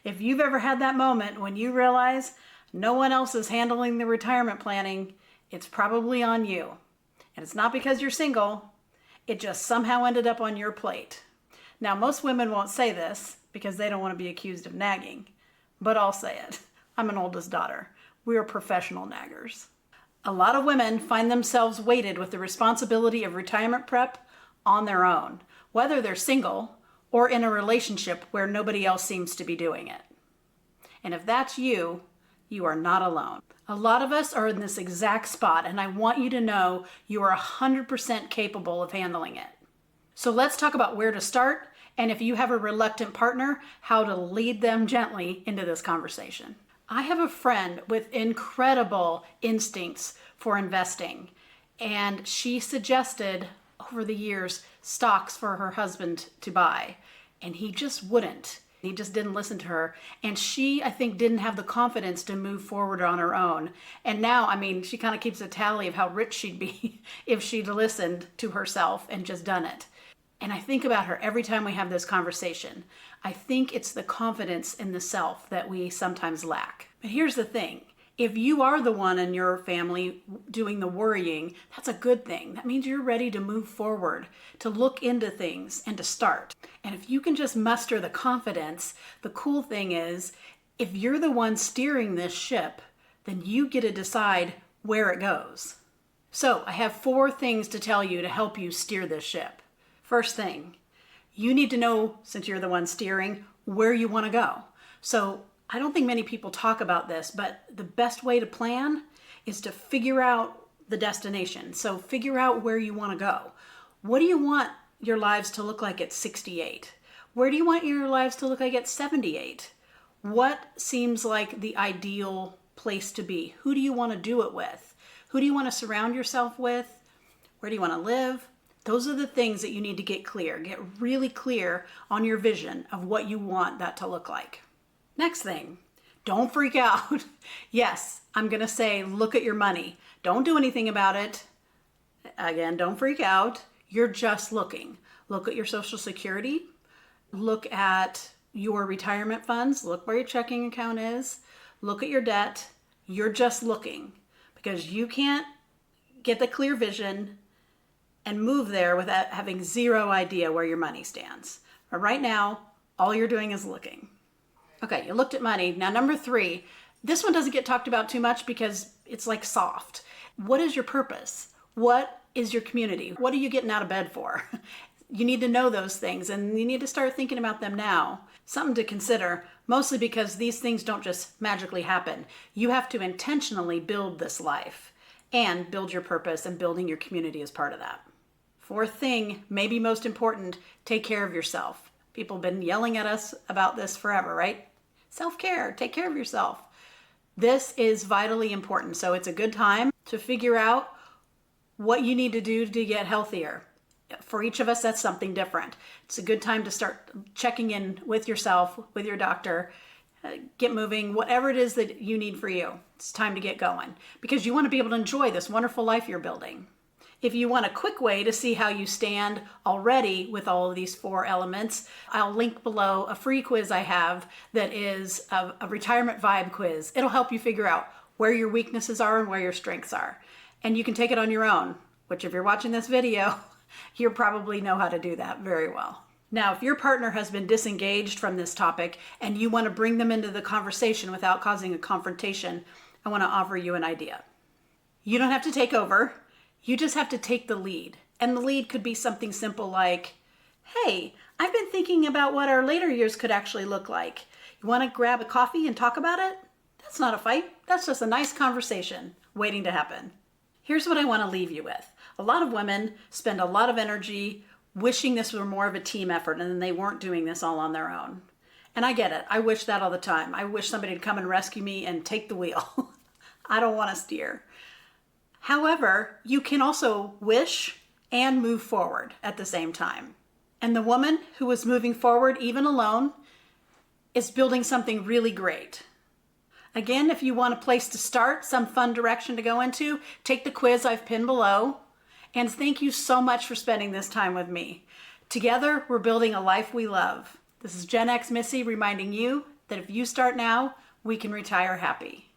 If you've ever had that moment when you realize no one else is handling the retirement planning, it's probably on you. And it's not because you're single, it just somehow ended up on your plate. Now, most women won't say this because they don't want to be accused of nagging, but I'll say it. I'm an oldest daughter. We are professional naggers. A lot of women find themselves weighted with the responsibility of retirement prep on their own, whether they're single or in a relationship where nobody else seems to be doing it. And if that's you, you are not alone. A lot of us are in this exact spot, and I want you to know you are 100% capable of handling it. So let's talk about where to start, and if you have a reluctant partner, how to lead them gently into this conversation. I have a friend with incredible instincts for investing, and she suggested over the years stocks for her husband to buy, and he just wouldn't. He just didn't listen to her. And she, I think, didn't have the confidence to move forward on her own. And now, she kind of keeps a tally of how rich she'd be if she'd listened to herself and just done it. And I think about her every time we have this conversation. I think it's the confidence in the self that we sometimes lack. But here's the thing. If you are the one in your family doing the worrying, that's a good thing. That means you're ready to move forward, to look into things, and to start. And if you can just muster the confidence, the cool thing is, if you're the one steering this ship, then you get to decide where it goes. So I have 4 things to tell you to help you steer this ship. First thing, you need to know, since you're the one steering, where you want to go. So I don't think many people talk about this, but the best way to plan is to figure out the destination. So figure out where you want to go. What do you want your lives to look like at 68? Where do you want your lives to look like at 78? What seems like the ideal place to be? Who do you want to do it with? Who do you want to surround yourself with? Where do you want to live? Those are the things that you need to get clear. Get really clear on your vision of what you want that to look like. Next thing, don't freak out. Yes, I'm going to say, look at your money. Don't do anything about it. Again, don't freak out. You're just looking. Look at your Social Security. Look at your retirement funds. Look where your checking account is. Look at your debt. You're just looking because you can't get the clear vision and move there without having zero idea where your money stands. But right now, all you're doing is looking. Okay, you looked at money. Now, number 3, this one doesn't get talked about too much because it's like soft. What is your purpose? What is your community? What are you getting out of bed for? You need to know those things, and you need to start thinking about them now. Something to consider, mostly because these things don't just magically happen. You have to intentionally build this life and build your purpose, and building your community is part of that. 4th thing, maybe most important, take care of yourself. People have been yelling at us about this forever, right? Self-care, take care of yourself. This is vitally important. So it's a good time to figure out what you need to do to get healthier. For each of us, that's something different. It's a good time to start checking in with yourself, with your doctor, get moving, whatever it is that you need for you. It's time to get going because you want to be able to enjoy this wonderful life you're building. If you want a quick way to see how you stand already with all of these 4 elements, I'll link below a free quiz I have that is a retirement vibe quiz. It'll help you figure out where your weaknesses are and where your strengths are. And you can take it on your own, which if you're watching this video, you probably know how to do that very well. Now, if your partner has been disengaged from this topic and you want to bring them into the conversation without causing a confrontation, I want to offer you an idea. You don't have to take over. You just have to take the lead. And the lead could be something simple like, hey, I've been thinking about what our later years could actually look like. You want to grab a coffee and talk about it? That's not a fight. That's just a nice conversation waiting to happen. Here's what I want to leave you with. A lot of women spend a lot of energy wishing this were more of a team effort and then they weren't doing this all on their own. And I get it. I wish that all the time. I wish somebody would come and rescue me and take the wheel. I don't want to steer. However, you can also wish and move forward at the same time. And the woman who is moving forward, even alone, is building something really great. Again, if you want a place to start, some fun direction to go into, take the quiz I've pinned below. And thank you so much for spending this time with me. Together, we're building a life we love. This is GenX Missy reminding you that if you start now, we can retire happy.